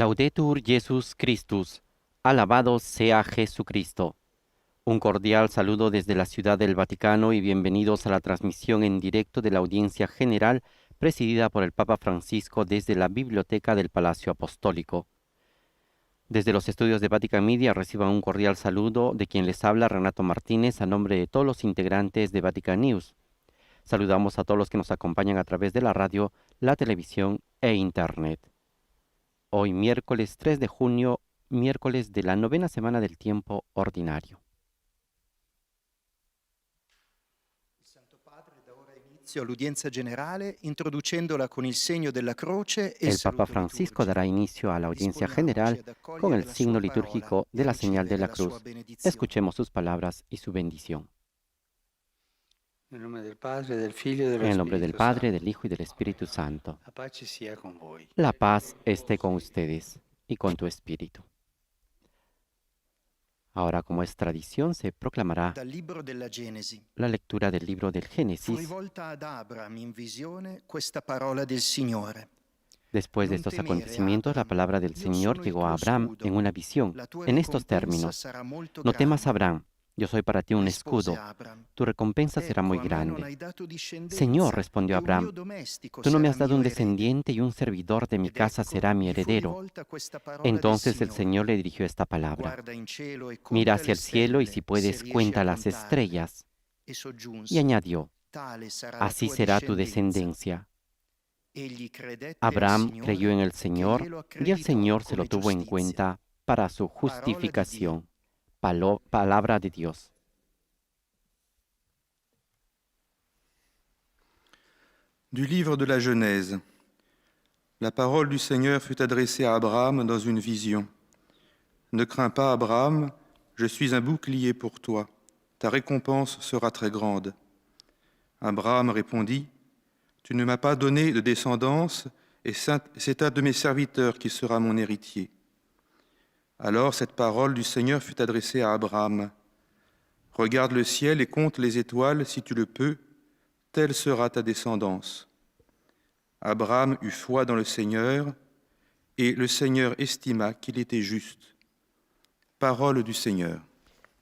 Laudetur Jesus Christus, alabado sea Jesucristo. Un cordial saludo desde la Ciudad del Vaticano y bienvenidos a la transmisión en directo de la audiencia general presidida por el Papa Francisco desde la Biblioteca del Palacio Apostólico. Desde los estudios de Vatican Media reciban un cordial saludo de quien les habla Renato Martínez a nombre de todos los integrantes de Vatican News. Saludamos a todos los que nos acompañan a través de la radio, la televisión e Internet. Hoy miércoles 3 de junio, miércoles de la novena semana del tiempo ordinario. Il Santo Padre dà ora inizio all'udienza generale introducendola con il segno della croce e il El Papa saluto Francisco dará liturgico. inicio a la audiencia Disponiamoci general ad con accogliere el la signo sua litúrgico parola de e la señal de ricevere la la sua cruz. benedizione. Escuchemos sus palabras y su bendición. Nel nome del Padre, del Figlio e dello En el nombre del Spirito Padre, Santo. del Hijo y del Espíritu Santo. La pace sia con voi. La paz esté con ustedes y con tu espíritu. Ahora, como es tradición, se proclamará Dal libro della Genesi. la lectura del libro del Fu Génesis. rivolta ad Abram in visione questa parola del Signore. Después de Non estos temere, acontecimientos, la Abram, palabra del io Señor sono il llegó a tuo Abraham scudo. en una visión, La tua en estos ricompensa términos: sarà molto no temas, grande. Abraham, yo soy para ti un Rispose escudo, Abram, tu recompensa será ecco, muy a me non grande. hai dato discendenza, Señor, respondió e un Abraham, mio domestico tú no me sarà has dado un mio erede. descendiente y un servidor de mi Ed casa ecco, será mi gli fu heredero. rivolta questa parola del Entonces el Signore. Señor le dirigió esta palabra: Guarda in cielo e mira conta hacia le el cielo y stelle, si se puedes riesci cuenta a las contarle. estrellas. E Y soggiunse, añadió: tale sarà la así tua será tu discendenza. descendencia. Egli credette al Abraham Signore, creyó en el che Señor glielo y el accreditò Señor se lo come tuvo en giustizia. cuenta para su Parola di Dio. justificación. Palabra de Dios. Du livre de la Genèse. La parole du Seigneur fut adressée à Abraham dans une vision. Ne crains pas, Abraham, je suis un bouclier pour toi. Ta récompense sera très grande. Abraham répondit, tu ne m'as pas donné de descendance, et c'est un de mes serviteurs qui sera mon héritier. Alors cette parole du Seigneur fut adressée à Abraham. Regarde le ciel et compte les étoiles si tu le peux, telle sera ta descendance. Abraham eut foi dans le Seigneur, et le Seigneur estima qu'il était juste. Parole du Seigneur.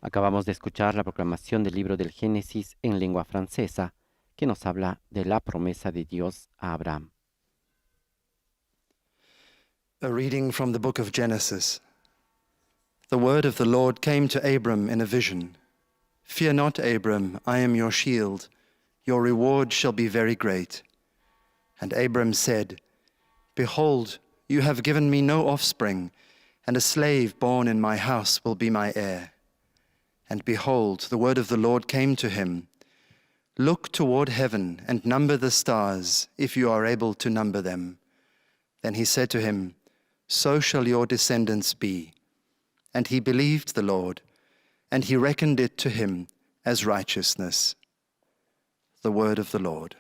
Acabamos de escuchar la proclamación del libro del Génesis en lengua francesa, que nos habla de la promesa de Dios a Abraham. A reading from the book of Genesis. The word of the Lord came to Abram in a vision. Fear not, Abram, I am your shield. Your reward shall be very great. And Abram said, behold, you have given me no offspring, and a slave born in my house will be my heir. And behold, the word of the Lord came to him. Look toward heaven and number the stars, if you are able to number them. Then he said to him, so shall your descendants be. And he believed the Lord, and he reckoned it to him as righteousness. The word of the Lord.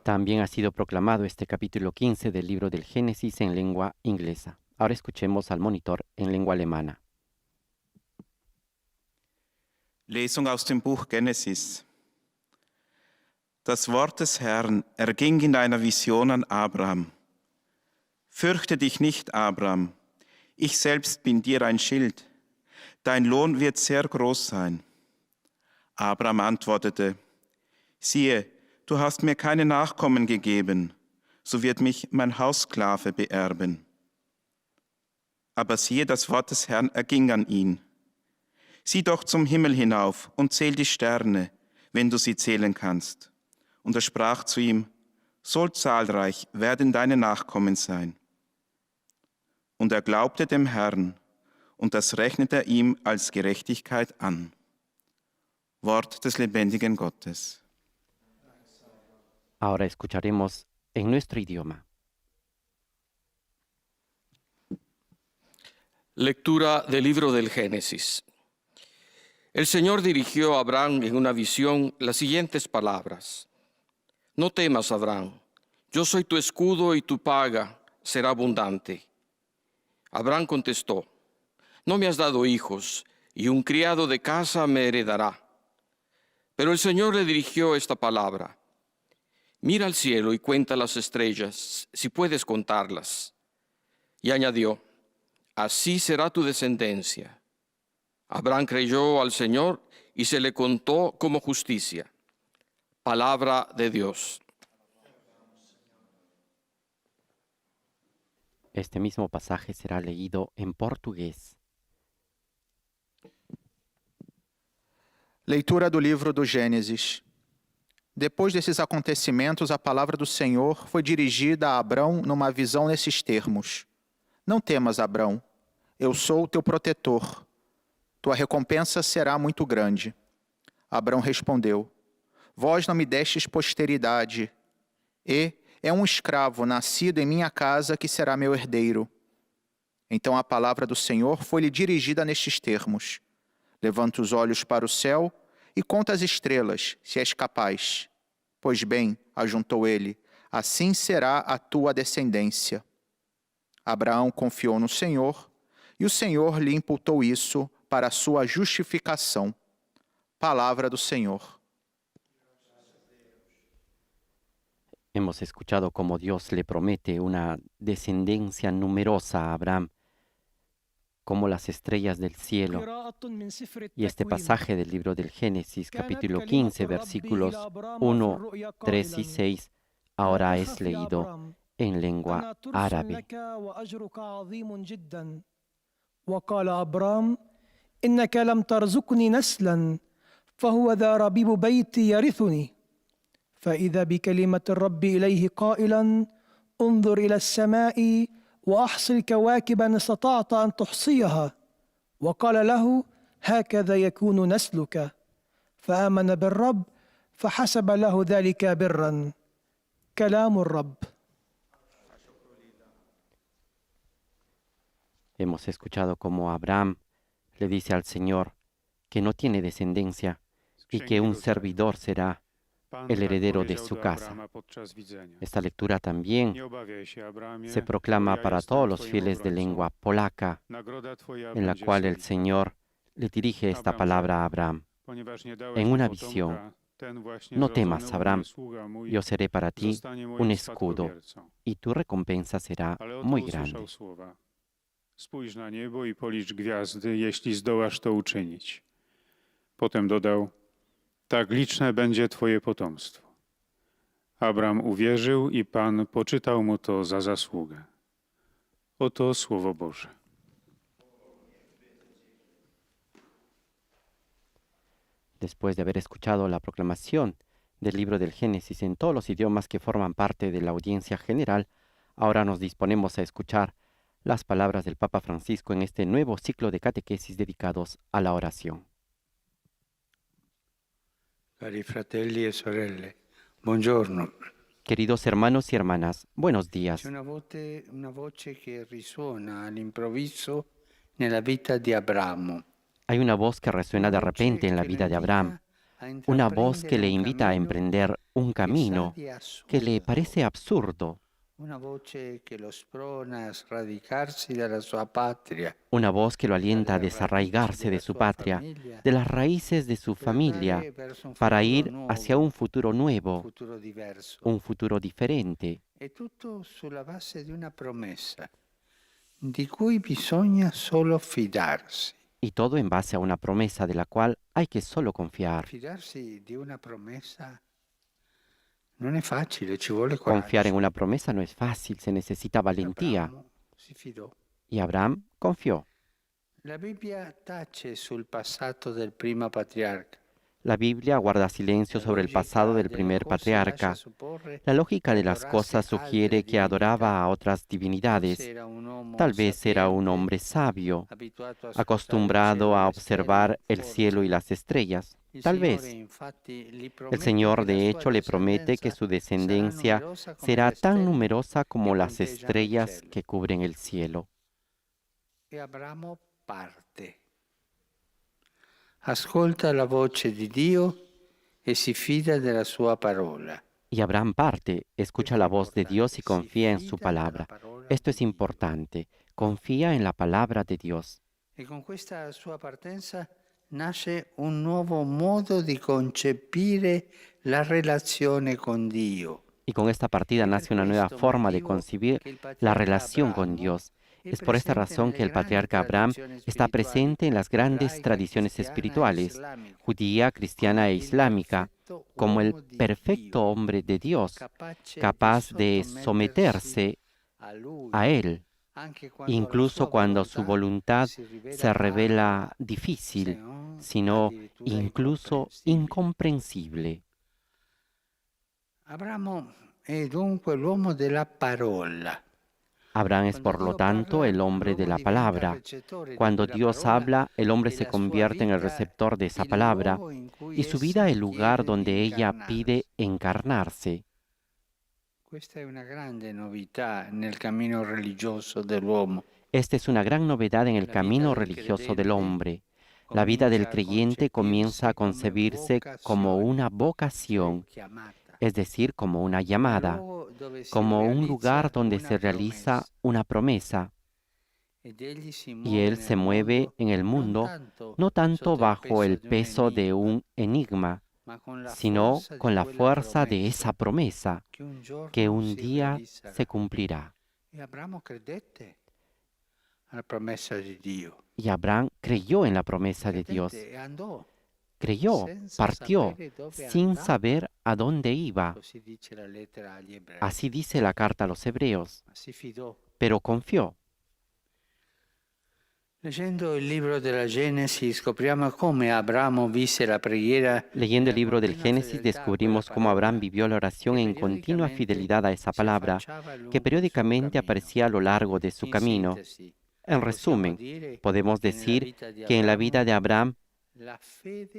También ha sido proclamado este capítulo 15 del libro del Génesis en lengua inglesa. Ahora escuchemos al monitor en lengua alemana. Lesung aus dem Buch Genesis. Das Wort des Herrn erging in einer Vision an Abraham. Fürchte dich nicht, Abraham, ich selbst bin dir ein Schild. Dein Lohn wird sehr groß sein. Abraham antwortete, siehe, du hast mir keine Nachkommen gegeben, so wird mich mein Haussklave beerben. Aber siehe, das Wort des Herrn erging an ihn. Sieh doch zum Himmel hinauf und zähl die Sterne, wenn du sie zählen kannst. Und er sprach zu ihm, so zahlreich werden deine Nachkommen sein. Und er glaubte dem Herrn, und das rechnete er ihm als Gerechtigkeit an. Wort des lebendigen Gottes. Ahora escucharemos en nuestro idioma. Lectura del libro del Génesis. El Señor dirigió a Abraham en una visión las siguientes palabras. No temas, Abraham, yo soy tu escudo y tu paga será abundante. Abraham contestó, no me has dado hijos y un criado de casa me heredará. Pero el Señor le dirigió esta palabra. Mira al cielo y cuenta las estrellas, si puedes contarlas. Y añadió, así será tu descendencia. Abraham creyó al Señor y se le contó como justicia. Palabra de Dios. Este mismo pasaje será leído en portugués. Leitura do livro do Gênesis. Depois desses acontecimentos, a palavra do Senhor foi dirigida a Abrão numa visão nesses termos: Não temas, Abrão, eu sou o teu protetor. Tua recompensa será muito grande. Abrão respondeu: Vós não me destes posteridade, e é um escravo nascido em minha casa que será meu herdeiro. Então a palavra do Senhor foi-lhe dirigida nestes termos: Levanta os olhos para o céu e conta as estrelas, se és capaz. Pois bem, ajuntou ele, assim será a tua descendência. Abraão confiou no Senhor, e o Senhor lhe imputou isso para a sua justificação. Palavra do Senhor. Hemos escuchado cómo Dios le promete una descendencia numerosa a Abraham, como las estrellas del cielo. Y este pasaje del libro del Génesis, capítulo 15, versículos 1, 3 y 6, ahora es leído en lengua árabe. وقال أبرام إنك لم ترزقني نسلا فهو ذا ربيب بيتي يرثني فإذا بكلمة الرب إليه قائلا انظر إلى السماء وأحصِ الكواكب إن استطعت أن تحصيها وقال له هكذا يكون نسلك فآمن بالرب فحسب له ذلك برا كلام الرب. Hemos escuchado cómo Abraham le dice al Señor que no tiene descendencia y que un servidor será el heredero de su casa. Esta lectura también se proclama para todos los fieles de lengua polaca, en la cual el Señor le dirige esta palabra a Abraham. En una visión: no temas, Abraham, yo seré para ti un escudo, y tu recompensa será muy grande. Spójrz na niebo i policz gwiazdy, jeśli zdołasz to uczynić. Potem dodał: tak liczne będzie twoje potomstwo. Abram uwierzył i Pan poczytał mu to za zasługę. Oto Słowo Boże. Después de haber escuchado la proclamación del libro del Génesis en todos los idiomas que forman parte de la audiencia general, ahora nos disponemos a escuchar las palabras del Papa Francisco en este nuevo ciclo de catequesis dedicados a la oración. Cari fratelli e sorelle, buongiorno. Queridos hermanos y hermanas, buenos días. C'è una voce che risuona all'improvviso nella vita di Abramo. Hay una voz que resuena de repente en la vida de Abraham, una voz que le invita a emprender un camino que le parece absurdo, Una voce che lo sprona a sradicarsi dalla sua patria, una voz que lo alienta a desarraigarse de su patria, de las raíces de su familia, para ir hacia un futuro nuevo, futuro diverso. un futuro diferente. È tutto sulla base di una promessa di cui bisogna solo fidarsi. Y todo en base a una promesa de la cual hay que solo confiar. Fidarsi di una promessa non è facile, ci vuole coraggio. Confiar en una promesa no es fácil, se necesita valentía. Abramo si fidò. Y Abraham confió. La Bibbia tace sul passato del primo patriarca. La Biblia guarda silencio sobre el pasado del primer patriarca. La lógica de las cosas sugiere que adoraba a otras divinidades. Tal vez era un hombre sabio, acostumbrado a observar el cielo y las estrellas. Tal vez. El Señor, de hecho, le promete que su descendencia será tan numerosa como las estrellas que cubren el cielo. E Abramo parte. Ascolta la voce di Dio e si fida della sua parola. Y Abraham parte, escucha la voz de Dios y confía en su palabra. Esto es importante. Confía en la palabra de Dios. E con questa sua partenza nasce un nuovo modo di concepire la relazione con Dio. Y con esta partida nace una nueva forma de concebir la relación con Dios. Es por esta razón que el patriarca Abraham está presente en las grandes tradiciones espirituales, judía, cristiana e islámica, como el perfecto hombre de Dios, capaz de someterse a Él, incluso cuando su voluntad se revela difícil, sino incluso incomprensible. Abramo è dunque l'uomo della parola. Abraham es, por lo tanto, el hombre de la palabra. Cuando Dios habla, el hombre se convierte en el receptor de esa palabra y su vida el lugar donde ella pide encarnarse. Questa è una grande novità nel cammino religioso dell'uomo. Esta es una gran novedad en el camino religioso del hombre. La vida del creyente comienza a concebirse como una vocación, es decir, como una llamada, como un lugar donde se realiza una promesa. Y Él se mueve en el mundo no tanto bajo el peso de un enigma, sino con la fuerza de esa promesa que un día se cumplirá. Y Abraham creyó en la promesa de Dios. Creyó, partió, sin saber a dónde iba. Así dice la carta a los Hebreos. Pero confió. Leyendo el libro de la Génesis, scopriamo come Abramo visse la preghiera. Leyendo el libro del Génesis, descubrimos cómo Abraham vivió la oración en continua fidelidad a esa palabra, que periódicamente aparecía a lo largo de su camino. En resumen, podemos decir que en la vida de Abraham, la fe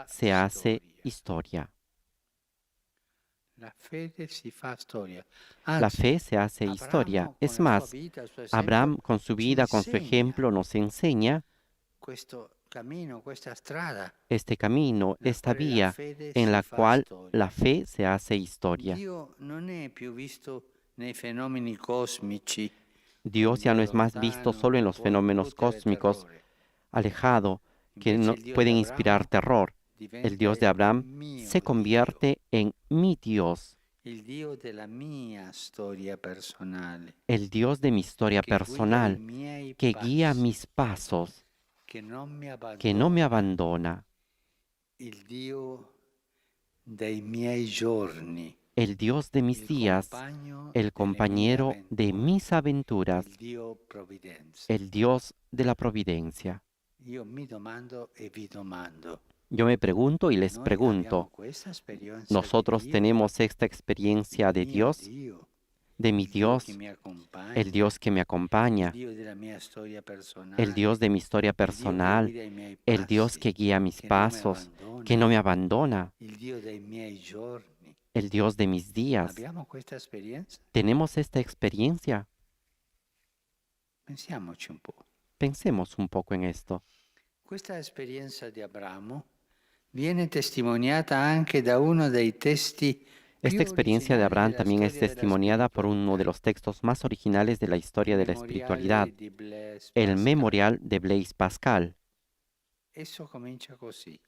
se hace historia. La fe se hace historia. Es más, Abraham con su vida, con su ejemplo, nos enseña este camino, esta vía en la cual la fe se hace historia. Dios ya no es más visto solo en los fenómenos cósmicos, alejado, que no pueden inspirar terror. El Dios de Abraham se convierte en mi Dios, el Dios de mi historia personal, que guía mis pasos, que no me abandona, el Dios de mis días, el compañero de mis aventuras, el Dios de la providencia. Yo me pregunto y les pregunto, ¿nosotros tenemos esta experiencia de Dios? De mi Dios, el Dios que me acompaña, el Dios de mi historia personal, el Dios que guía mis pasos, que no me abandona, el Dios de mis días. ¿Tenemos esta experiencia? Pensemos un poco en esto. Questa esperienza di Abramo viene testimoniata anche da uno dei testi. Esta experiencia de Abraham también es testimoniada por uno de los textos más originales de la historia de la espiritualidad, el Memorial de Blaise Pascal. Esso comincia così.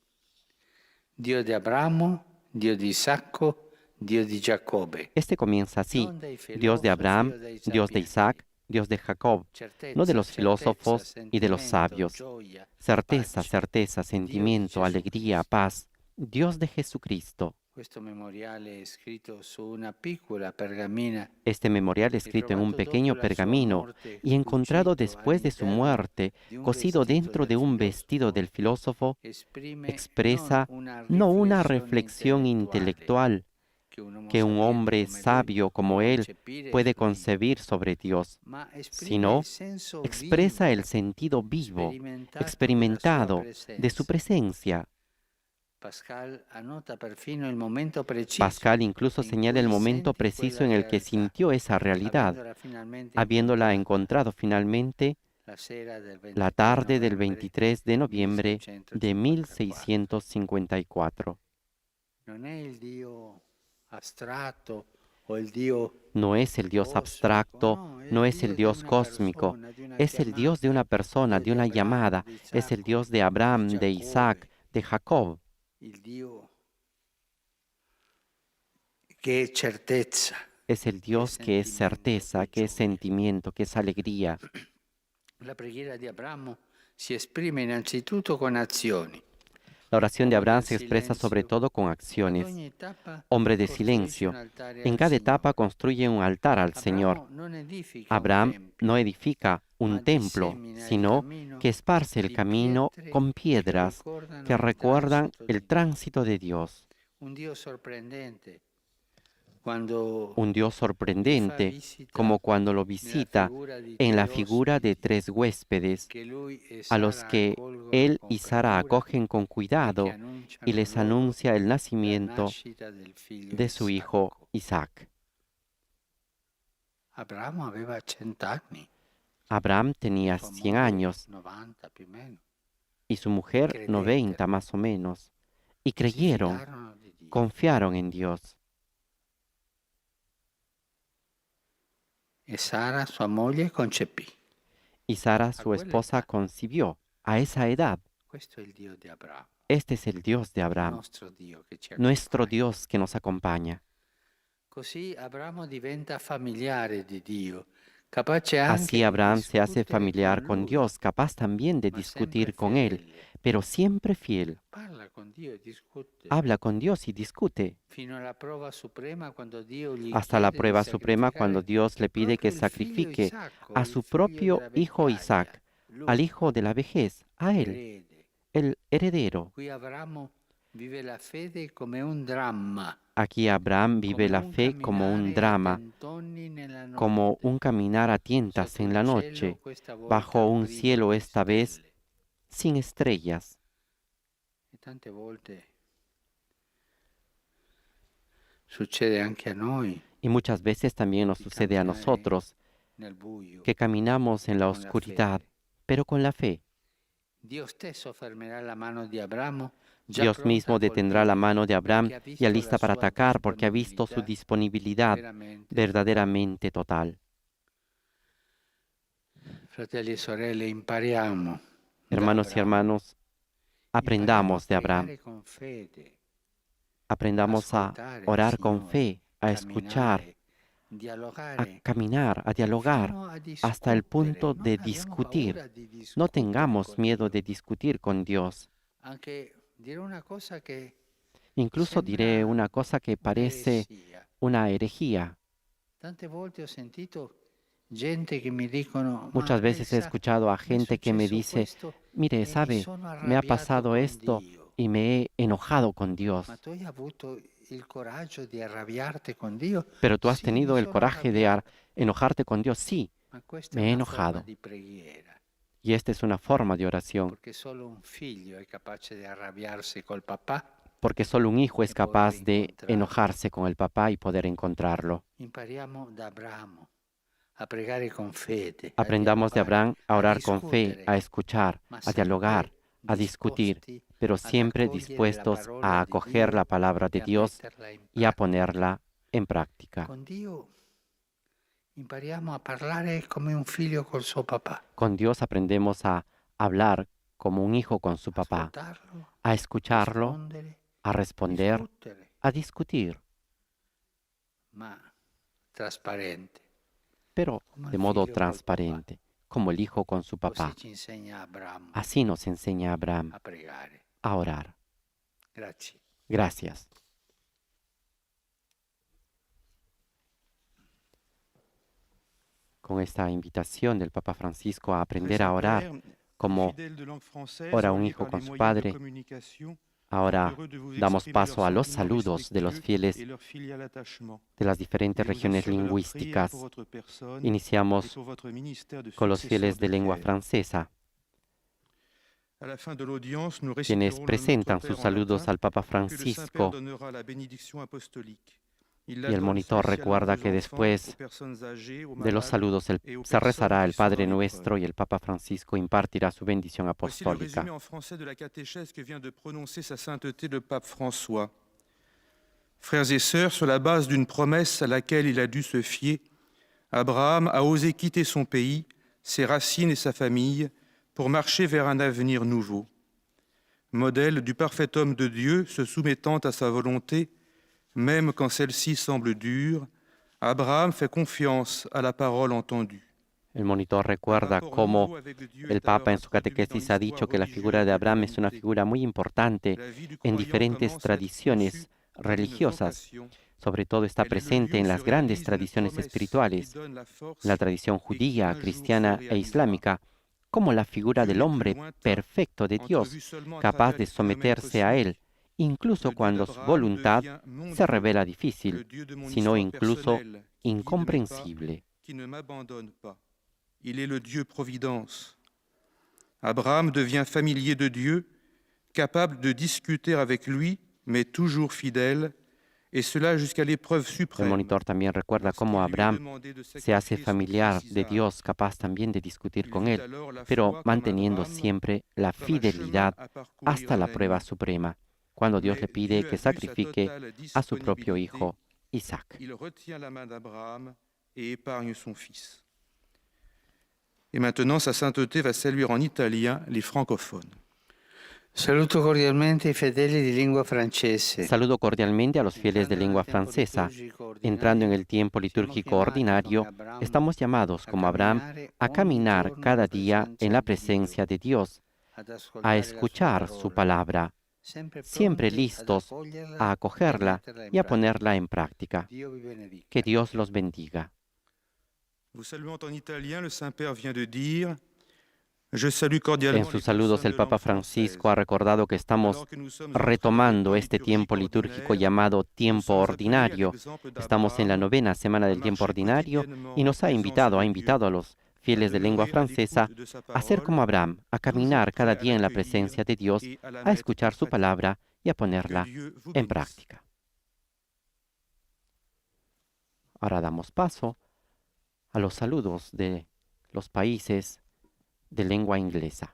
Dio di Abramo, Dio di Isacco, Dio di Giacobbe. Este comienza así: Dios de Abraham, Dios de Isaac, Dios de Jacob, no de los filósofos y de los sabios. Certeza, certeza, sentimiento, alegría, paz. Dios de Jesucristo. Este memorial escrito en un pequeño pergamino y encontrado después de su muerte, cosido dentro de un vestido del filósofo, expresa no una reflexión intelectual que un hombre sabio como él puede concebir sobre Dios, sino expresa el sentido vivo, experimentado de su presencia. Pascal incluso señala el momento preciso en el que sintió esa realidad, habiéndola encontrado finalmente la tarde del 23 de noviembre de 1654. No es el Dios abstracto, no es el Dios cósmico, es el Dios de una persona, de una llamada, es el Dios de Abraham, de Isaac, de Il Dio che è certezza. es el Dios que es certeza, que es sentimiento, que es alegría. La preghiera di Abramo si esprime innanzitutto con azioni. La oración de Abraham se expresa sobre todo con acciones. Hombre de silencio. En cada etapa construye un altar al Señor. Abraham no edifica un templo, sino que esparce el camino con piedras que recuerdan el tránsito de Dios. Un Dio sorprendente. Un Dios sorprendente, como cuando lo visita en la figura de 3 huéspedes, a los que él y Sara acogen con cuidado y les anuncia el nacimiento de su hijo Isaac. Abraham tenía 100 años y su mujer 90 más o menos, y creyeron, confiaron en Dios. E Sara, sua moglie, concepì. Y Sara, su esposa, concibió a esa edad. Questo è il Dio di Abramo, Este es el Dios de Abraham, nostro Dio che ci nuestro accompagna. Dios que nos acompaña. Così Abramo diventa familiare di Dio, capace anche Así di Abraham se hace discutere familiar con con lui, Dios, capaz también de ma discutir sempre con Él, fedele. pero siempre fiel. Parla con Dio e discute. Habla con Dios y discute, Fino alla prova suprema quando Dio gli hasta la chiede di prueba suprema cuando sacrificare Dios le pide que proprio il figlio sacrifique Isacco, a il su figlio propio della hijo vecchiaia, Isaac, lui, al hijo de la vejez, a Él, l'erede. el heredero. Qui Abramo vive la fede come un dramma. Aquí Abraham vive come la un fe como un camminare a drama, tentoni nella notte, como un caminar a tientas sotto en il la cielo, noche, questa volta bajo un privo cielo di esta vez stelle. sin estrellas. E tante volte succede anche a noi Y muchas veces también nos di sucede a camminare nosotros nel buio. que caminamos en la con la oscuridad, fede. pero con la fe. Dio stesso fermerà la mano di Abramo, già Dios pronta mismo a detendrá la colpire, mano de Abraham perché ha ya visto lista la para sua atacar porque ha visto su disponibilidad veramente. verdaderamente total. Fratelli e sorelle, impariamo da Hermanos y Abramo. hermanos, aprendamos de Impariamo a Abraham, pregare con fede, aprendamos a ascoltare al orar con Signore, fe, a escuchar, camminare, a dialogare, caminar, a dialogar, fino a hasta el discutere. punto Non de abbiamo discutir. paura di No discutere tengamos con miedo Dio. de discutir con Dios. Anche dire una cosa che Incluso diré sembra una cosa que parece un'eresia. una herejía. Tante volte ho sentito gente che mi dicono: Muchas "Ma veces he lei sa, escuchado a mi è gente que me successo dice, questo mire, e mi sabe, sono me ha arrabbiato pasado con esto Dio". y me he enojado con Dios. Ma tu hai avuto il coraggio di arrabbiarti con Dio? Pero tú has Sì, mi tenido el sono coraje de arrabbiato. enojarte con Dios. Sí, Ma questa me è he una forma enojado. di preghiera, Y esta es una forma de oración, perché solo un figlio è capace di arrabbiarsi col papà. porque solo un hijo es Y poder capaz de encontrarlo. enojarse con el papá y poder encontrarlo. Impariamo da Abramo a pregare con fede, Aprendamos de dialogare, Abraham a orar con fe, discutere, a escuchar, ma a dialogar, sempre a discutir, disposti pero ad siempre accogliere la dispuestos parola a di acoger Dio la palabra de e a Dios metterla in y a pratica. ponerla en práctica. Con Dio impariamo a parlare come un figlio col suo papà, Con Dios aprendemos a hablar como un hijo con su papá, ascoltarlo, a escucharlo, rispondere, a responder, discutere, a discutir, ma trasparente. pero Como de el modo figlio col transparente, como el hijo con su Così papá. ci insegna Abramo Así nos enseña Abraham a pregare. a orar. Grazie. Gracias. Con esta invitación del Papa Francisco a aprender a orar como ora un hijo con su padre, ahora damos paso a los saludos de los fieles de las diferentes regiones lingüísticas. Iniciamos con los fieles de lengua francesa, quienes presentan sus saludos al Papa Francisco, y el monitor recuerda que después de los saludos se rezará el Padre Nuestro y el Papa Francisco impartirá su bendición Voici le apostólica. résumé en français de la catéchèse que vient de prononcer sa sainteté le pape François. Frères et sœurs, sur la base d'une promesse à laquelle il a dû se fier, Abraham a osé quitter son pays, ses racines et sa famille pour marcher vers un avenir nouveau. Modèle du parfait homme de Dieu se soumettant à sa volonté, même quand celle-ci semble dure, Abraham fait confiance à la parole entendue. El monitor recuerda cómo el Papa en su catequesis ha dicho que la figura de Abraham es una figura muy importante en diferentes tradiciones religiosas. Sobre todo está presente en las grandes tradiciones espirituales, la tradición judía, cristiana e islámica, como la figura del hombre perfecto de Dios, capaz de someterse a Él, incluso cuando su voluntad se revela difícil, sino incluso incomprensible. Il est le Dieu providence. Abraham devient familier de Dieu, capable de discuter avec lui, mais toujours fidèle, et cela jusqu'à l'épreuve El suprême. monitor también recuerda cómo Abraham se hace familiar de Dios, capaz también de discutir con Él, pero manteniendo siempre la fidelidad hasta la prueba suprema, cuando Dios le pide que sacrifique a su propio hijo, Isaac. Il retient la main d'Abraham et épargne son fils. Et maintenant, sa sainteté va saluer en italien les francophones. Saluto cordialmente i fedeli di lingua francese. Saludo cordialmente a los fieles de lengua francesa. Entrando en el tiempo litúrgico ordinario, estamos llamados, como Abraham, a caminar cada día en la presencia de Dios, a escuchar su palabra, siempre listos a acogerla y a ponerla en práctica. Que Dios los bendiga. Vous saluant en italien, le Saint-Père vient de dire: Je salue cordialement En sus saludos el Papa Francisco ha recordado que estamos retomando este tiempo litúrgico llamado tiempo ordinario. Estamos en la 9ª semana del tiempo ordinario y nos ha invitado a los fieles de lengua francesa a ser como Abraham, a caminar cada día en la presencia de Dios, a escuchar su palabra y a ponerla en práctica. Ahora damos paso a los saludos de los países de lengua inglesa.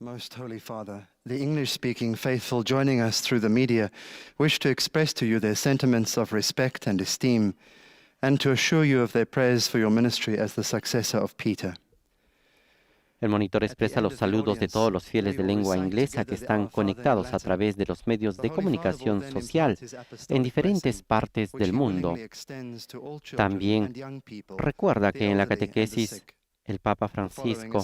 Most Holy Father, the English-speaking faithful joining us through the media wish to express to you their sentiments of respect and esteem, and to assure you of their prayers for your ministry as the successor of Peter. El monitor expresa los saludos de todos los fieles de lengua inglesa que están conectados a través de los medios de comunicación social en diferentes partes del mundo. También recuerda que en la catequesis el Papa Francisco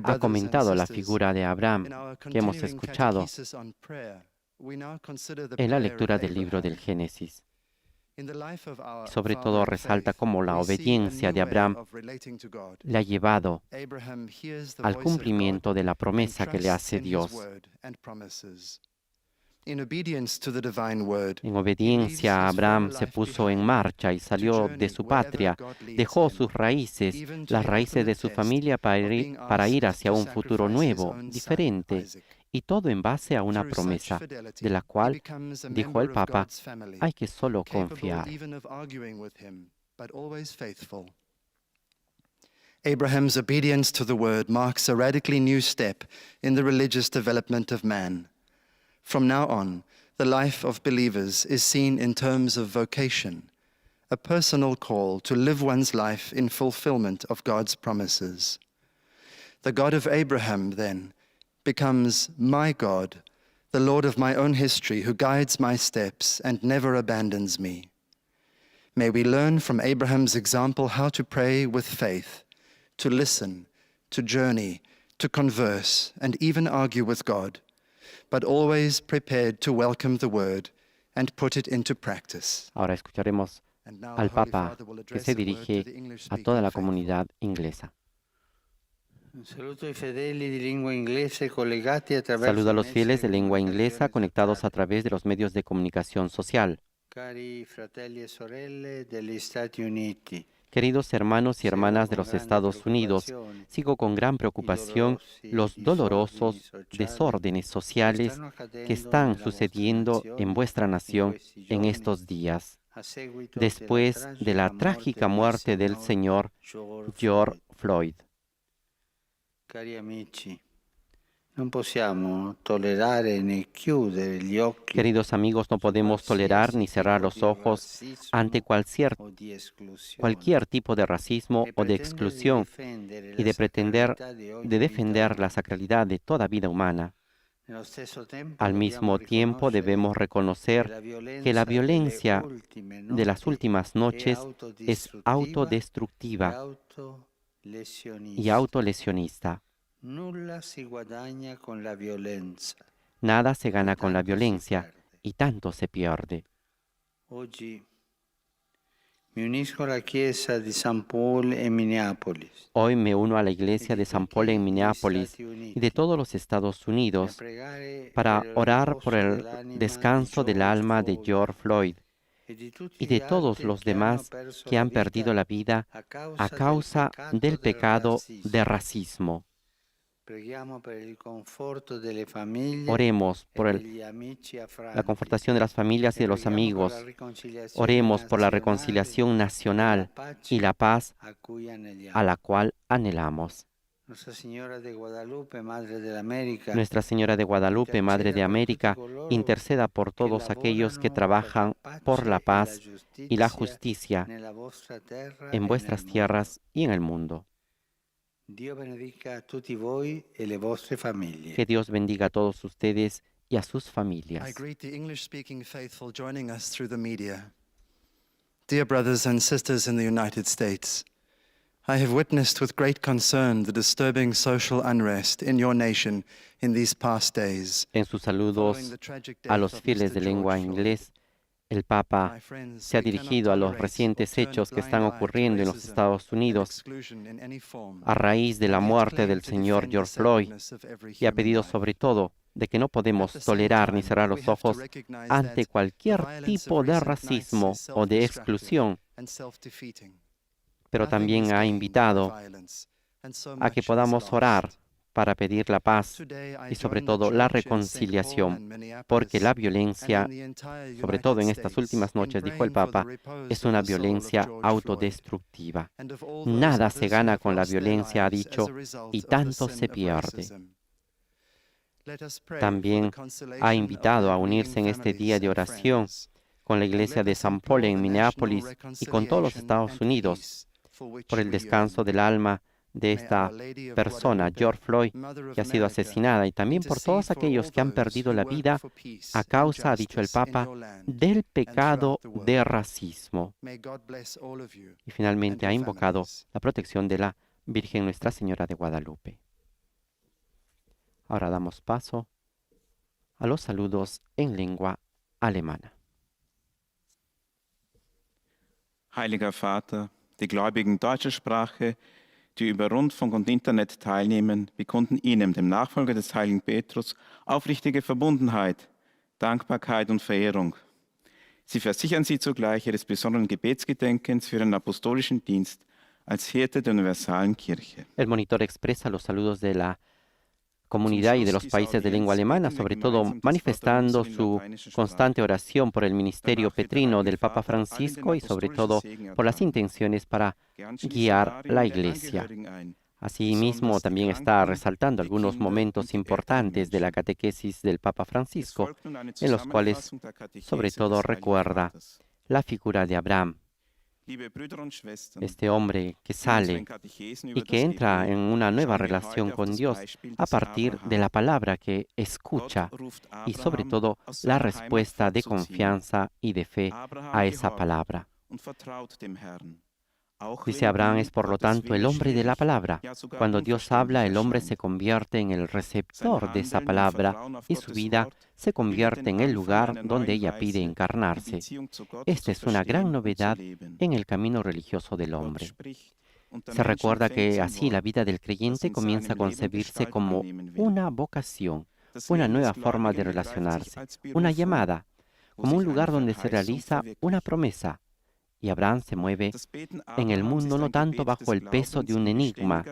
ha comentado la figura de Abraham que hemos escuchado en la lectura del libro del Génesis. Sobre todo resalta cómo la obediencia de Abraham le ha llevado al cumplimiento de la promesa que le hace Dios. En obediencia, Abraham se puso en marcha y salió de su patria, dejó sus raíces, las raíces de su familia para ir hacia un futuro nuevo, diferente, y todo en base a una promesa, de la cual, dijo el Papa, hay que solo confiar. Abraham's obedience to the word marks a radically new step in the religious development of man. From now on, the life of believers is seen in terms of vocation, a personal call to live one's life in fulfillment of God's promises. The God of Abraham, then, becomes my God, the Lord of my own history, who guides my steps and never abandons me. May we learn from Abraham's example how to pray with faith, to listen, to journey, to converse, and even argue with God, but always prepared to welcome the word and put it into practice. Ahora escucharemos al Papa que se dirige a toda la comunidad inglesa. Saludo a los fieles de lengua inglesa conectados a través de los medios de comunicación social. Cari fratelli e sorelle degli Stati Uniti. Queridos hermanos y hermanas de los Estados Unidos, sigo con gran preocupación los dolorosos desórdenes sociales que están sucediendo en vuestra nación en estos días, después de la trágica muerte del señor George Floyd. Cari amici, non possiamo tollerare né chiudere gli occhi. Queridos amigos, no podemos tolerar ni cerrar los ojos ante cualquier tipo de racismo o de exclusión y de pretender defender la sacralidad de toda vida humana. Al mismo tiempo debemos reconocer que la violencia de las últimas noches es autodestructiva y autolesionista. Nada se gana con la violencia y tanto se pierde. Hoy me uno a la iglesia de San Paul en Minneapolis y de todos los Estados Unidos para orar por el descanso del alma de George Floyd y de todos los demás que han perdido la vida a causa del pecado de racismo. Oremos por la confortación de las familias y de los amigos. Oremos por la reconciliación nacional y la paz a la cual anhelamos. Nuestra Señora de Guadalupe, Madre de América, interceda por todos aquellos que trabajan por la paz y la justicia en vuestras tierras y en el mundo. Que Dios bendiga a todos ustedes y a sus familias. I greet the English-speaking faithful joining us through the media. Dear brothers and sisters in the United States, I have witnessed with great concern the disturbing social unrest in your nation in these past days. En sus saludos a los fieles de lengua inglés, el Papa se ha dirigido a los recientes hechos que están ocurriendo en los Estados Unidos a raíz de la muerte del señor George Floyd y ha pedido sobre todo de que no podemos tolerar ni cerrar los ojos ante cualquier tipo de racismo o de exclusión, pero también ha invitado a que podamos orar para pedir la paz y sobre todo la reconciliación, porque la violencia, sobre todo en estas últimas noches, dijo el Papa, es una violencia autodestructiva. Nada se gana con la violencia, ha dicho, y tanto se pierde. También ha invitado a unirse en este día de oración con la iglesia de San Paul en Minneapolis y con todos los Estados Unidos por el descanso del alma de esta persona, George Floyd, que ha sido asesinada, y también por todos aquellos que han perdido la vida a causa, ha dicho el Papa, del pecado de racismo. Y finalmente ha invocado la protección de la Virgen Nuestra Señora de Guadalupe. Ahora damos paso a los saludos en lengua alemana. Heiliger Vater, die Gläubigen deutscher Sprache, die über Rundfunk und Internet teilnehmen, bekunden Ihnen, dem Nachfolger des heiligen Petrus, aufrichtige Verbundenheit, Dankbarkeit und Verehrung. Sie versichern Sie zugleich Ihres besonderen Gebetsgedenkens für Ihren apostolischen Dienst als Hirte der universalen Kirche. El monitor expresa los saludos de la comunidad y de los países de lengua alemana, sobre todo manifestando su constante oración por el ministerio petrino del Papa Francisco y sobre todo por las intenciones para guiar la Iglesia. Asimismo, también está resaltando algunos momentos importantes de la catequesis del Papa Francisco, en los cuales sobre todo recuerda la figura de Abraham, este hombre que sale y que entra en una nueva relación con Dios a partir de la palabra que escucha y sobre todo la respuesta de confianza y de fe a esa palabra. Dice Abraham es por lo tanto el hombre de la palabra. Cuando Dios habla, el hombre se convierte en el receptor de esa palabra y su vida se convierte en el lugar donde ella pide encarnarse. Esta es una gran novedad en el camino religioso del hombre. Se recuerda que así la vida del creyente comienza a concebirse como una vocación, una nueva forma de relacionarse, una llamada, como un lugar donde se realiza una promesa. Y Abraham se mueve en el mundo no tanto bajo el peso de un enigma,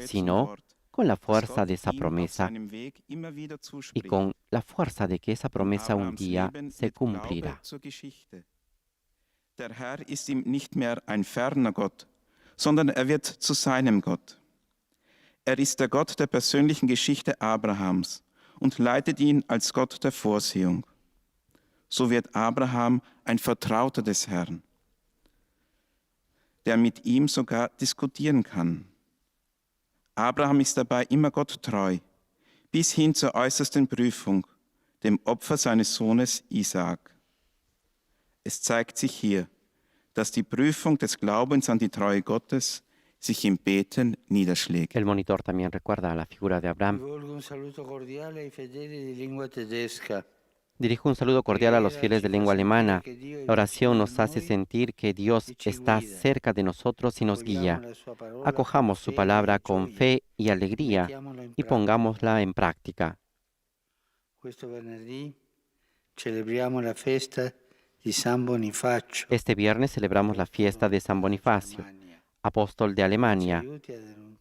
sino con la fuerza de esa promesa y con la fuerza de que esa promesa un día se cumplirá. Der Herr ist ihm nicht mehr ein ferner Gott, sondern er wird zu seinem Gott. Er ist der Gott der persönlichen Geschichte Abrahams und leitet ihn als Gott der Vorsehung. So wird Abraham ein Vertrauter des Herrn, der mit ihm sogar diskutieren kann. Abraham ist dabei immer Gott treu, bis hin zur äußersten Prüfung, dem Opfer seines Sohnes Isaak. Es zeigt sich hier, dass die Prüfung des Glaubens an die Treue Gottes sich im Beten niederschlägt. El monitor también recuerda la figura de Abraham. Rivolgo un saluto cordiale ai fedeli di lingua tedesca. Dirijo un saludo cordial a los fieles de lengua alemana. La oración nos hace sentir que Dios está cerca de nosotros y nos guía. Acojamos su palabra con fe y alegría y pongámosla en práctica. Questo venerdì celebriamo la festa di San Bonifacio, Este viernes celebramos la fiesta de San Bonifacio, apóstol de Alemania.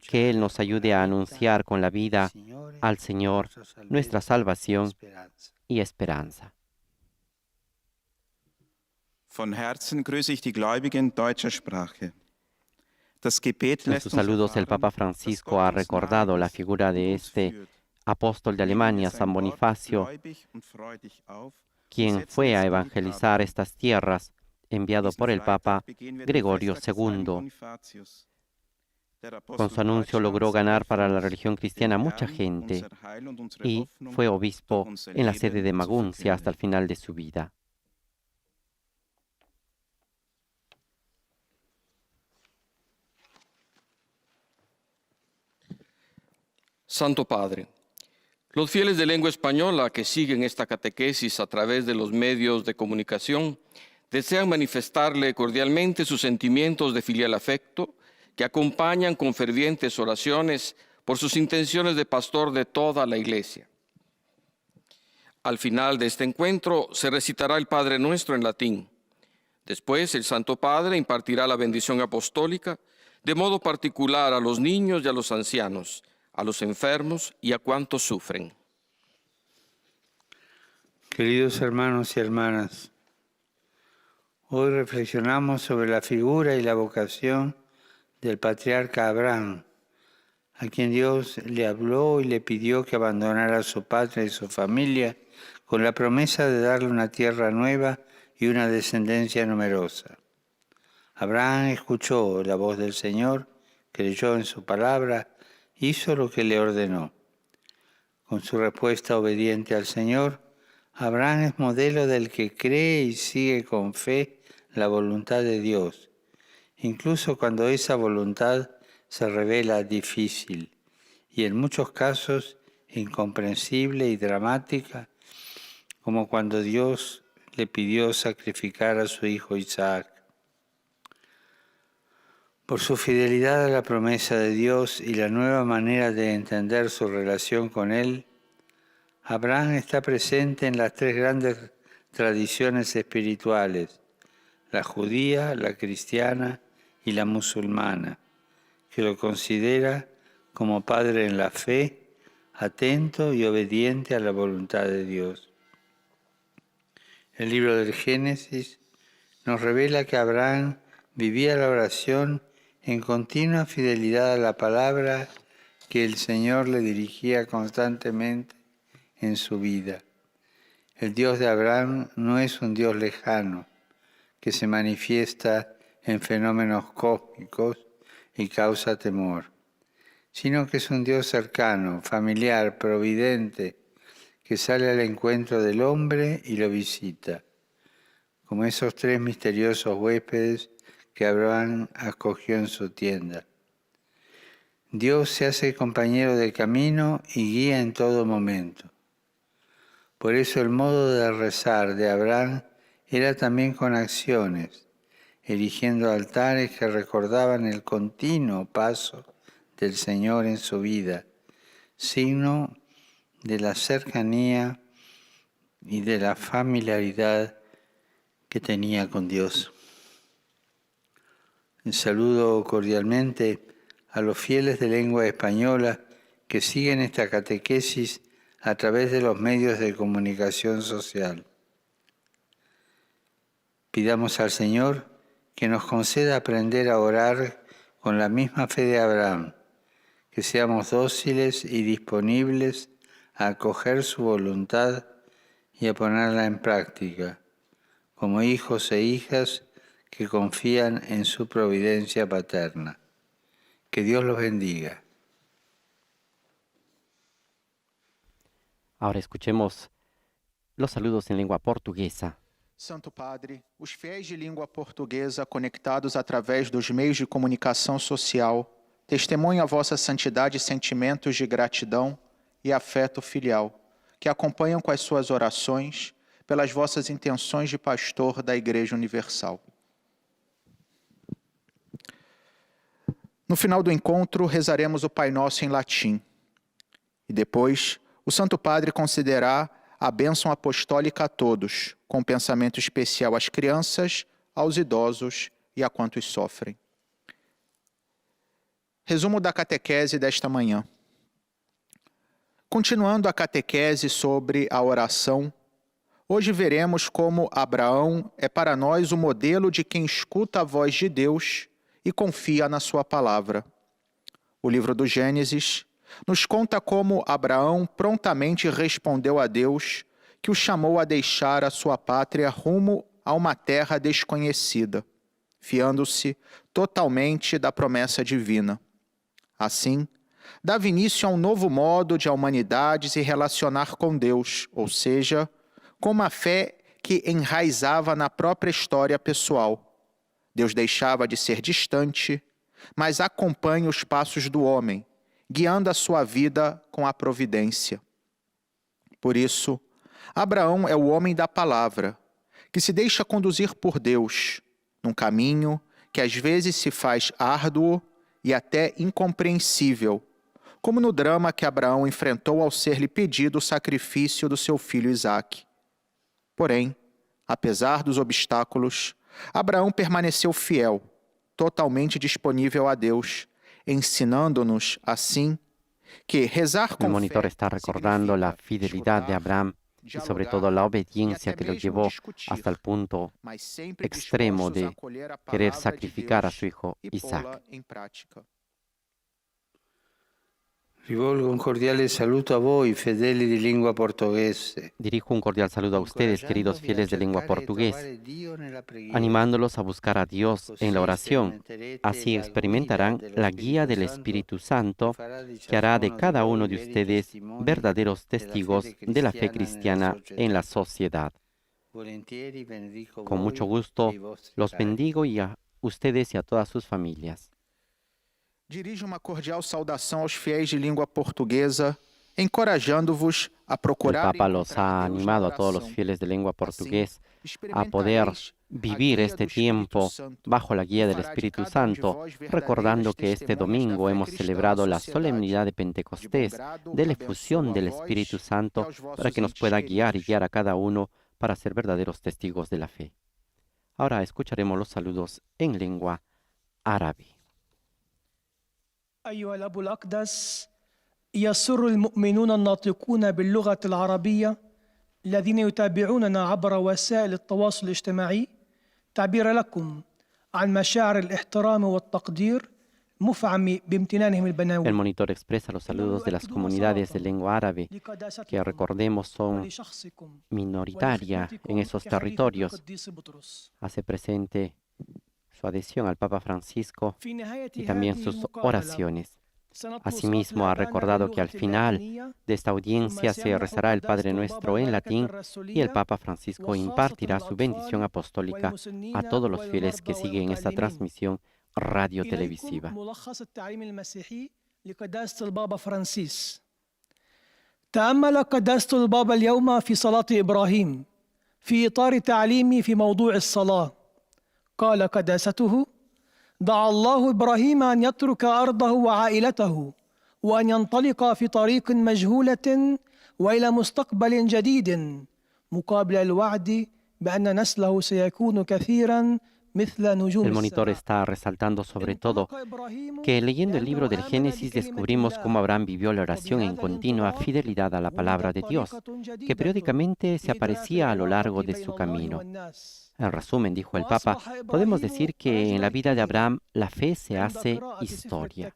Que Él nos ayude a anunciar con la vida al Señor nuestra salvación y esperanza. Von Herzen grüße ich die Gläubigen deutscher Sprache. Das Gebet En lässt sus uns saludos, el erfahren, Papa dass Francisco Gott ha uns recordado la nahe ist figura und de uns este führt. apóstol de Nehmen wir Alemania, sein San Wort Bonifacio, gläubig und freudig auf und quien setzen fue es a in die evangelizar Tat. estas tierras, enviado Diesen por el Freitag Papa begehen wir den Gregorio Festtag des heiligen II. Bonifatius. Der Apostel Con su anuncio logró Deutschlands, ganar para la Referenz, religión den cristiana mucha Herrn, gente unser Heil und unsere y Hoffnung fue durch obispo unser en la sede Leben de zu Maguncia hasta el verkünden. final de su vida. Santo Padre, los fieles de lengua española que siguen esta catequesis a través de los medios de comunicación desean manifestarle cordialmente sus sentimientos de filial afecto que acompañan con fervientes oraciones por sus intenciones de pastor de toda la Iglesia. Al final de este encuentro se recitará el Padre Nuestro en latín. Después el Santo Padre impartirá la bendición apostólica de modo particular a los niños y a los ancianos, a los enfermos y a cuantos sufren. Queridos hermanos y hermanas, hoy reflexionamos sobre la figura y la vocación del patriarca Abraham, a quien Dios le habló y le pidió que abandonara a su patria y su familia con la promesa de darle una tierra nueva y una descendencia numerosa. Abraham escuchó la voz del Señor, creyó en su palabra, hizo lo que le ordenó. Con su respuesta obediente al Señor, Abraham es modelo del que cree y sigue con fe la voluntad de Dios, incluso cuando esa voluntad se revela difícil y en muchos casos incomprensible y dramática, como cuando Dios le pidió sacrificar a su hijo Isaac. Por su fidelidad a la promesa de Dios y la nueva manera de entender su relación con Él, Abraham está presente en las tres grandes tradiciones espirituales, la judía, la cristiana y la musulmana, que lo considera como padre en la fe, atento y obediente a la voluntad de Dios. El libro del Génesis nos revela que Abraham vivía la oración en continua fidelidad a la palabra que el Señor le dirigía constantemente en su vida. El Dios de Abraham no es un Dios lejano que se manifiesta en fenómenos cósmicos y causa temor, sino que es un Dios cercano, familiar, providente, que sale al encuentro del hombre y lo visita, como esos tres misteriosos huéspedes que Abraham acogió en su tienda. Dios se hace compañero del camino y guía en todo momento. Por eso el modo de rezar de Abraham era también con acciones, erigiendo altares que recordaban el continuo paso del Señor en su vida, signo de la cercanía y de la familiaridad que tenía con Dios. Saludo cordialmente a los fieles de lengua española que siguen esta catequesis a través de los medios de comunicación social. Pidamos al Señor que nos conceda aprender a orar con la misma fe de Abraham, que seamos dóciles y disponibles a acoger su voluntad y a ponerla en práctica, como hijos e hijas que confían en su providencia paterna. Que Dios los bendiga. Ahora escuchemos los saludos en lengua portuguesa. Santo Padre, os fiéis de língua portuguesa conectados através dos meios de comunicação social testemunham a vossa santidade e sentimentos de gratidão e afeto filial, que acompanham com as suas orações pelas vossas intenções de pastor da Igreja Universal. No final do encontro, rezaremos o Pai Nosso em latim. E depois, o Santo Padre concederá a bênção apostólica a todos, com pensamento especial às crianças, aos idosos e a quantos sofrem. Resumo da catequese desta manhã. Continuando a catequese sobre a oração, hoje veremos como Abraão é para nós o modelo de quem escuta a voz de Deus e confia na sua palavra. O livro do Gênesis nos conta como Abraão prontamente respondeu a Deus, que o chamou a deixar a sua pátria rumo a uma terra desconhecida, fiando-se totalmente da promessa divina. Assim, dava início a um novo modo de a humanidade se relacionar com Deus, ou seja, com uma fé que enraizava na própria história pessoal. Deus deixava de ser distante, mas acompanha os passos do homem, guiando a sua vida com a providência. Por isso, Abraão é o homem da palavra, que se deixa conduzir por Deus, num caminho que às vezes se faz árduo e até incompreensível, como no drama que Abraão enfrentou ao ser-lhe pedido o sacrifício do seu filho Isaque. Porém, apesar dos obstáculos, Abraão permaneceu fiel, totalmente disponível a Deus, ensinando-nos, assim, que rezar com El monitor fé está recordando la significa fidelidad de escutar, Abraham y sobre dialogar todo la y obediencia até que lo mesmo llevó discutir, hasta el punto mas sempre extremo dispostos a de acolher a querer palavra de sacrificar a Deus su hijo e Isaac. pô-la em prática. Rivolgo un cordiale saluto a voi, fedeli di lingua portoghese, Dirijo un cordial saludo a ustedes, queridos incoraggiandovi a fieles de lengua cercare di portugués, trovare Dio nella preghiera. animándolos a buscar a Dios Così en la oración. sperimenterete Así la experimentarán guida dello la guía del Spirito Espíritu Santo Santo, farà di que hará de ciascuno cada voi uno de veri ustedes testimoni verdaderos della testigos fede de la fe cristiana cristiana nella en la società. sociedad. Volentieri benedico Con voi mucho e gusto i vostri los cari. bendigo y a ustedes y a todas sus familias. Dirijo uma cordial saudação aos fiéis de língua portuguesa, encorajando-vos a El procurar Papa los encontrar ha Deus na animado a todos los oração. fieles de lengua portugués Assim, a poder experimentareis a vivir guia este do Espírito tiempo Santo, bajo la guía que del fará de Espíritu cada um de Santo, vós verdadeiras recordando que este testemunhas da domingo fé hemos cristã celebrado na la sociedade. solemnidad de De bom Pentecostés, grado, de la abençoo efusión a del vós Espíritu e Santo, aos vossos para que nos entes pueda guiar y queridos. guiar a cada uno para ser verdaderos testigos de la fe. Ahora escucharemos los saludos en lengua árabe. أيها الأب الأقدس، يسر المؤمنون الناطقون باللغة العربية الذين يتابعوننا عبر وسائل التواصل الاجتماعي تعبير لكم عن مشاعر الاحترام والتقدير مفعم بامتنانهم El البناوي monitor expresa los saludos de las comunidades de lengua árabe, que recordemos son ولشخصكم minoritaria en esos كخليفة territorios. القديس بطرس. Hace presente su adhesión al Papa Francisco في نهاية y también هذه sus المقابلة oraciones. سنتلو Asimismo, ha صلاة recordado que al باللغة final اللاتينية، de esta audiencia se rezará el Padre Nuestro en latín y el Papa Francisco impartirá su bendición apostólica a todos los fieles que siguen esta transmisión radio-televisiva. إليكم ملخص التعليم المسيحي لقداسة البابا فرانسيس. تأمل قداسة البابا اليوم في صلاة إبراهيم في إطار تعليمي في موضوع الصلاة. قال قداسته: دعا الله إبراهيم أن يترك أرضه وعائلته وأن ينطلق في طريق مجهولة وإلى مستقبل جديد، مقابل الوعد بأن نسله سيكون كثيرا مثل نجوم El monitor السماء. está resaltando sobre todo que leyendo el libro del Génesis descubrimos cómo Abraham vivió la oración en continua fidelidad a la palabra de Dios, que periódicamente se aparecía a lo largo de su camino. En resumen, dijo el Papa, podemos decir que en la vida de Abraham la fe se hace historia.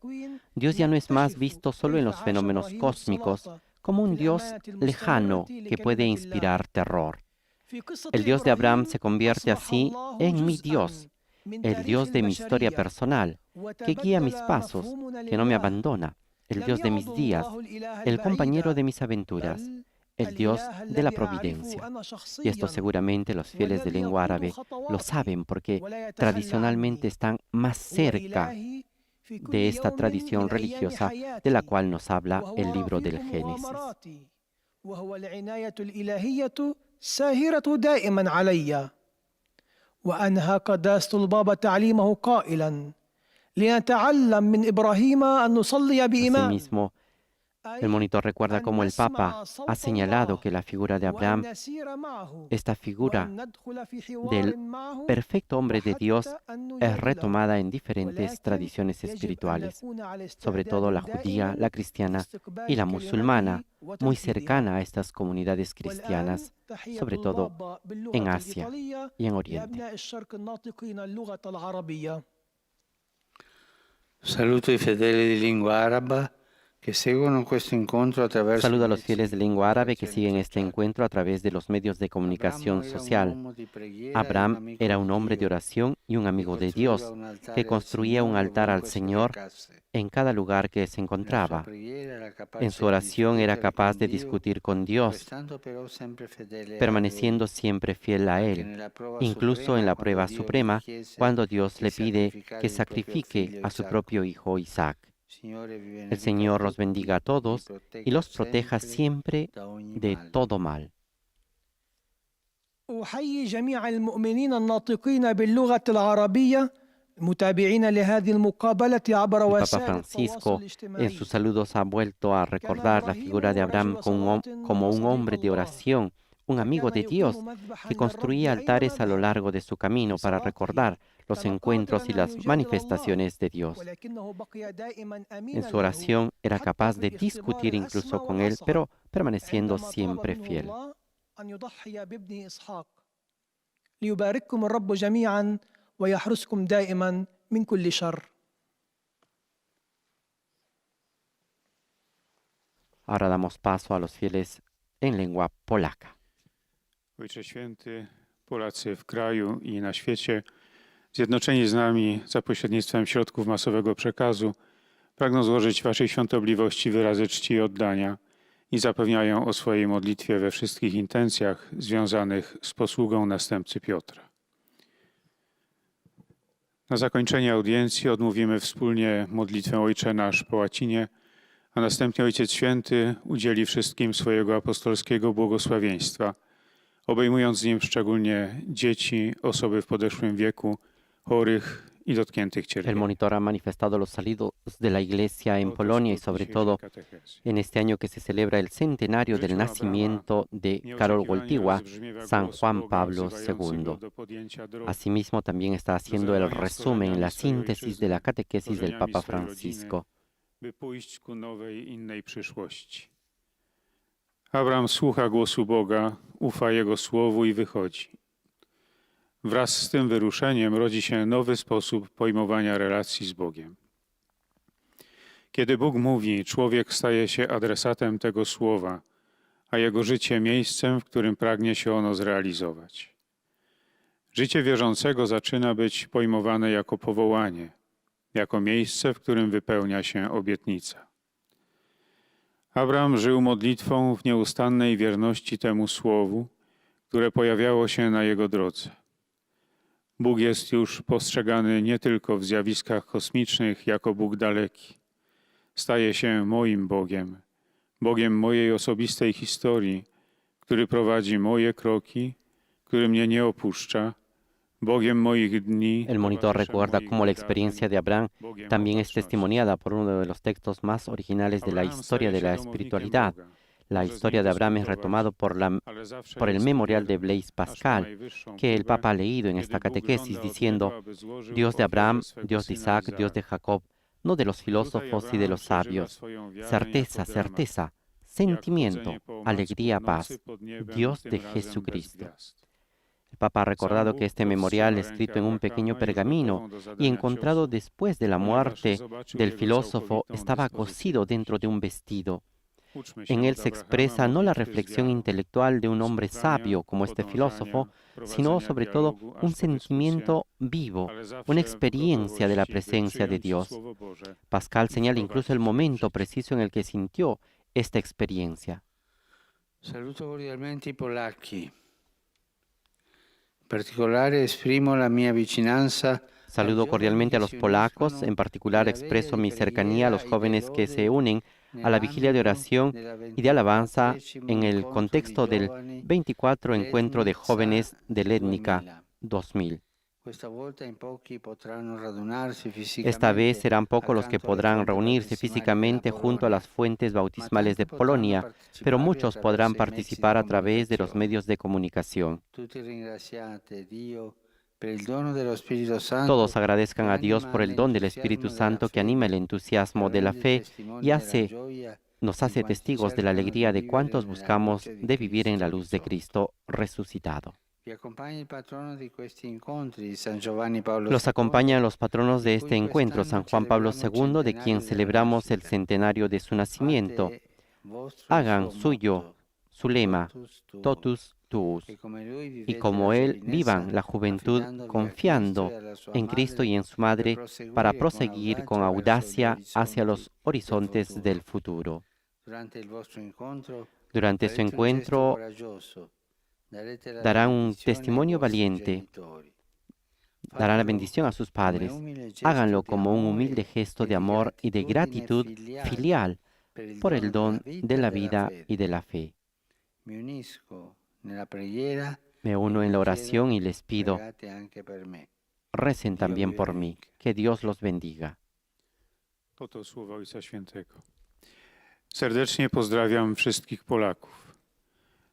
Dios ya no es más visto solo en los fenómenos cósmicos, como un Dios lejano que puede inspirar terror. El Dios de Abraham se convierte así en mi Dios, el Dios de mi historia personal, que guía mis pasos, que no me abandona, el Dios de mis días, el compañero de mis aventuras, el Dios de la providencia. Y esto seguramente los fieles de lengua árabe lo saben porque tradicionalmente están más cerca de esta tradición religiosa de la cual nos habla el libro del Génesis. وأنهى قداسة البابا تعليمه قائلا لنتعلم من إبراهيم أن نصلي بإيمان. Asimismo, el monitor recuerda cómo el Papa ha señalado que la figura de Abraham, esta figura del perfecto hombre de Dios, es retomada en diferentes tradiciones espirituales, sobre todo la judía, la cristiana y la musulmana, muy cercana a estas comunidades cristianas, sobre todo en Asia y en Oriente. Saluto i fedeli di lingua araba que seguono questo incontro attraverso. Saludo a los fieles de lengua árabe que siguen este encuentro a través de los medios de comunicación social. Abraham era un hombre de oración y un amigo de Dios que construía un altar al Señor en cada lugar que se encontraba. En su oración era capaz de discutir con Dios, permaneciendo siempre fiel a Él, incluso en la prueba suprema, cuando Dios le pide que sacrifique a su propio hijo Isaac. El Señor los bendiga a todos y los proteja siempre de todo mal. أحيي جميع المؤمنين الناطقين باللغة العربية المتابعين لهذه المقابلة عبر El Papa وسائل Francisco التواصل en الاجتماعي. sus saludos ha vuelto a recordar la figura de Abraham como un hombre de oración, un amigo de Dios que construía altares a lo largo de su camino para recordar los encuentros y las manifestaciones de Dios. En su oración era capaz de discutir incluso con Él, pero permaneciendo siempre fiel. ليبارككم الرب جميعا ويحرسكم دائما من كل شر. Ahora damos paso a los fieles en lengua polaca. Ojcze Święty, Polacy w kraju i na świecie, zjednoczeni z nami za pośrednictwem środków masowego przekazu, pragną złożyć Waszej świątobliwości wyrazy czci i oddania i zapewniają o swojej modlitwie we wszystkich intencjach związanych z posługą następcy Piotra. Na zakończenie audiencji odmówimy wspólnie modlitwę Ojcze Nasz po łacinie, a następnie Ojciec Święty udzieli wszystkim swojego apostolskiego błogosławieństwa, obejmując nim szczególnie dzieci, osoby w podeszłym wieku, chorych y dotkniętych El cierpieniem. monitor ha manifestado los saludos de la Iglesia en Polonia y sobre todo en este año que se celebra el centenario del nacimiento de Karol Wojtyła, San Juan Pablo II. Asimismo, también está haciendo el resumen, la síntesis de la catequesis del Papa Francisco. By pójść ku nowej, innej przyszłości. Abraham słucha głosu Boga, ufa Jego słowu i wychodzi. Wraz z tym wyruszeniem rodzi się nowy sposób pojmowania relacji z Bogiem. Kiedy Bóg mówi, człowiek staje się adresatem tego słowa, a jego życie miejscem, w którym pragnie się ono zrealizować. Życie wierzącego zaczyna być pojmowane jako powołanie, jako miejsce, w którym wypełnia się obietnica. Abraham żył modlitwą w nieustannej wierności temu słowu, które pojawiało się na jego drodze. Bóg jest już postrzegany nie tylko w zjawiskach kosmicznych jako Bóg daleki. Staje się moim Bogiem, Bogiem mojej osobistej historii, który prowadzi moje kroki, który mnie nie opuszcza, Bogiem moich dni. El monitor recuerda cómo la experiencia de Abraham también es testimoniada por uno de los textos más originales de la historia de la espiritualidad. La historia de Abraham es retomado por el memorial de Blaise Pascal, que el Papa ha leído en esta catequesis, diciendo, Dios de Abraham, Dios de Isaac, Dios de Jacob, no de los filósofos y de los sabios. Certeza, certeza, sentimiento, alegría, paz, Dios de Jesucristo. El Papa ha recordado que este memorial, escrito en un pequeño pergamino y encontrado después de la muerte del filósofo, estaba cosido dentro de un vestido. En él se expresa no la reflexión intelectual de un hombre sabio como este filósofo, sino sobre todo un sentimiento vivo, una experiencia de la presencia de Dios. Pascal señala incluso el momento preciso en el que sintió esta experiencia. Saluto cordialmente i polacchi. In particolare esprimo la mia vicinanza. Saludo cordialmente a los polacos, en particular expreso mi cercanía a los jóvenes que se unen a la vigilia de oración y de alabanza en el contexto del 24 Encuentro de Jóvenes de Létnica 2000. Esta vez serán pocos los que podrán reunirse físicamente junto a las fuentes bautismales de Polonia, pero muchos podrán participar a través de los medios de comunicación. Todos agradezcan a Dios por el don del Espíritu Santo que anima el entusiasmo de la fe y nos hace testigos de la alegría de cuantos buscamos de vivir en la luz de Cristo resucitado. Los acompañan los patronos de este encuentro, San Juan Pablo II, de quien celebramos el centenario de su nacimiento. Hagan suyo su lema, Totus Tuus, y como él vivan la juventud confiando en Cristo y en su Madre para proseguir con audacia hacia los horizontes del futuro. Durante su encuentro darán un testimonio valiente, darán la bendición a sus padres. Háganlo como un humilde gesto de amor y de gratitud filial por el don de la vida y de la fe. Me uno en la oración y les pido, recen también por mí. Que Dios los bendiga. Oto słowa Ojca Świętego. Serdecznie pozdrawiam wszystkich Polaków.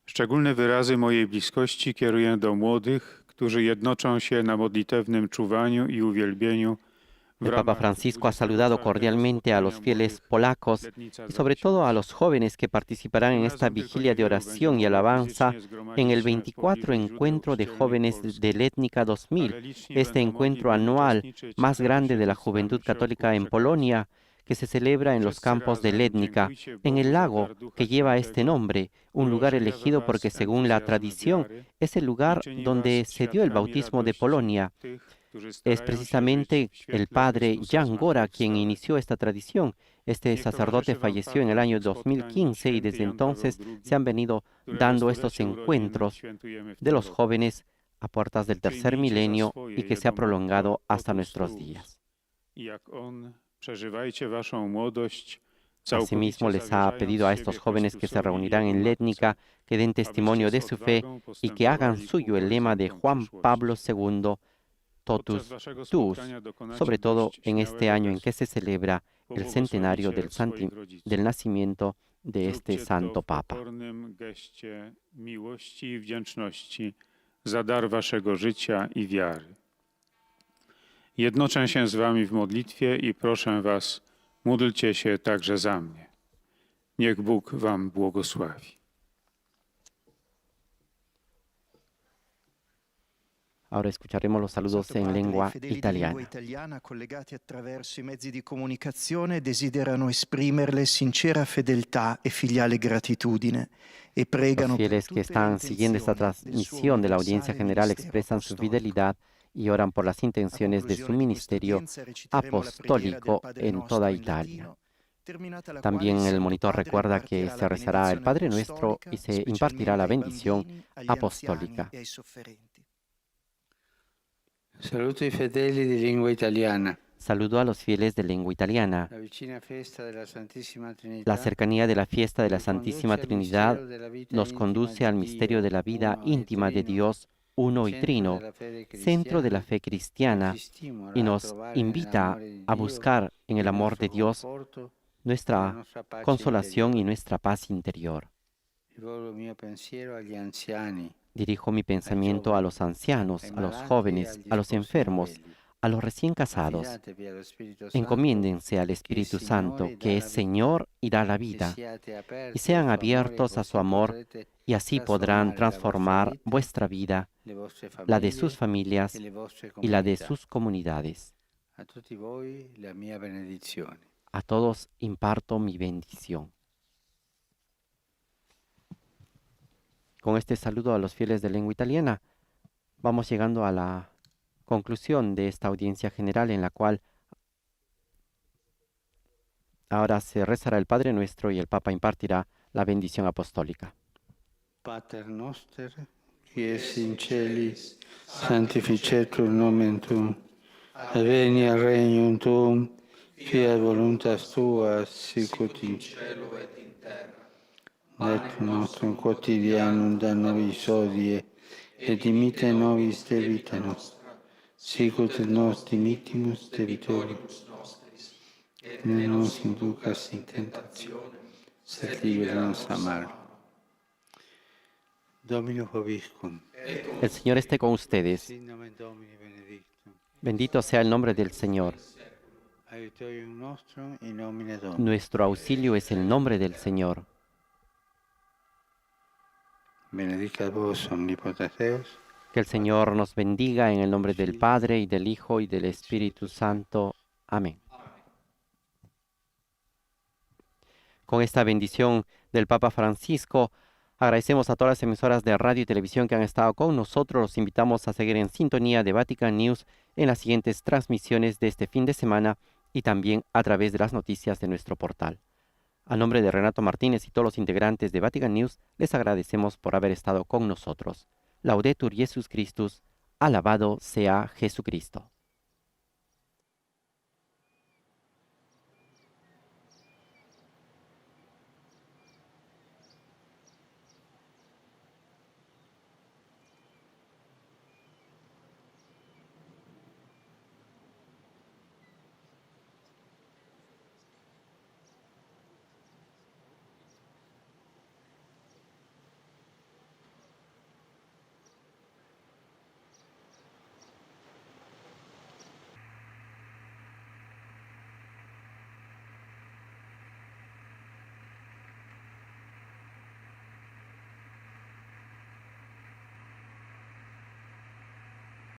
Szczególne wyrazy mojej bliskości kieruję do młodych, którzy jednoczą się na modlitewnym czuwaniu i uwielbieniu. El Papa Francisco ha saludado cordialmente a los fieles polacos y sobre todo a los jóvenes que participarán en esta vigilia de oración y alabanza en el 24 Encuentro de Jóvenes de Létnica 2000, este encuentro anual más grande de la juventud católica en Polonia, que se celebra en los campos de Létnica, en el lago que lleva este nombre, un lugar elegido porque según la tradición es el lugar donde se dio el bautismo de Polonia. Es precisamente el padre Jan Góra quien inició esta tradición. Este sacerdote falleció en el año 2015 y desde entonces se han venido dando estos encuentros de los jóvenes a puertas del tercer milenio y que se ha prolongado hasta nuestros días. Asimismo, les ha pedido a estos jóvenes que se reunirán en Létnica que den testimonio de su fe y que hagan suyo el lema de Juan Pablo II, Totus Tuus, sobre todo en este año en que se celebra el centenario del nacimiento de este santo Papa. Za dar waszego życia i wiary. Jednoczę się z wami w modlitwie i proszę was, módlcie się także za mnie. Niech Bóg wam błogosławi. Ahora escucharemos los saludos en lengua italiana. Collegati attraverso i mezzi di comunicazione desiderano esprimerle sincera fedeltà e filiale gratitudine e pregano. Los fieles que están siguiendo esta transmisión de la audiencia general expresan su fidelidad y oran por las intenciones de su ministerio apostólico en toda Italia. También el monitor recuerda que se rezará el Padre Nuestro y se impartirá la bendición apostólica. Saluto i fedeli di lingua italiana. Saludo a los fieles de lengua italiana. La cercanía de la fiesta de la Santísima Trinidad nos conduce al misterio de la vida íntima de Dios uno y trino, centro de la fe cristiana, y nos invita a buscar en el amor de Dios nuestra consolación y nuestra paz interior. Dirijo mi pensamiento a los ancianos, a los jóvenes, a los enfermos, a los recién casados. Encomiéndense al Espíritu Santo, que es Señor y da la vida, y sean abiertos a su amor, y así podrán transformar vuestra vida, la de sus familias y la de sus comunidades. A todos imparto mi bendición. Con este saludo a los fieles de lengua italiana, vamos llegando a la conclusión de esta audiencia general en la cual ahora se rezará el Padre Nuestro y el Papa impartirá la bendición apostólica. Pater noster, qui es in celis, sanctificetur nomen tuum, adveniat regnum tuum, fiat voluntas tua, sicut in cielo et in terra. Et nostrum quotidianum da nobis hodie, et dimitte nobis debita nostra, sicut nos dimittimus debitoribus nostris, et ne nos inducas in tentationem, sed libera nos a malo. Domino vobiscum. El Señor esté con ustedes. Sin nomen Domini benedictum. Bendito sea el nombre del Señor. Aiutorium nostrum in nomine Domini. Nuestro auxilio es el nombre del Señor. Benedicat vos omnipotens Deus, Que el Señor nos bendiga en el nombre del Padre, y del Hijo, y del Espíritu Santo. Amén. Con esta bendición del Papa Francisco, agradecemos a todas las emisoras de radio y televisión que han estado con nosotros. Los invitamos a seguir en sintonía de Vatican News en las siguientes transmisiones de este fin de semana y también a través de las noticias de nuestro portal. A nombre de Renato Martínez y todos los integrantes de Vatican News, les agradecemos por haber estado con nosotros. Laudetur Jesus Christus, alabado sea Jesucristo.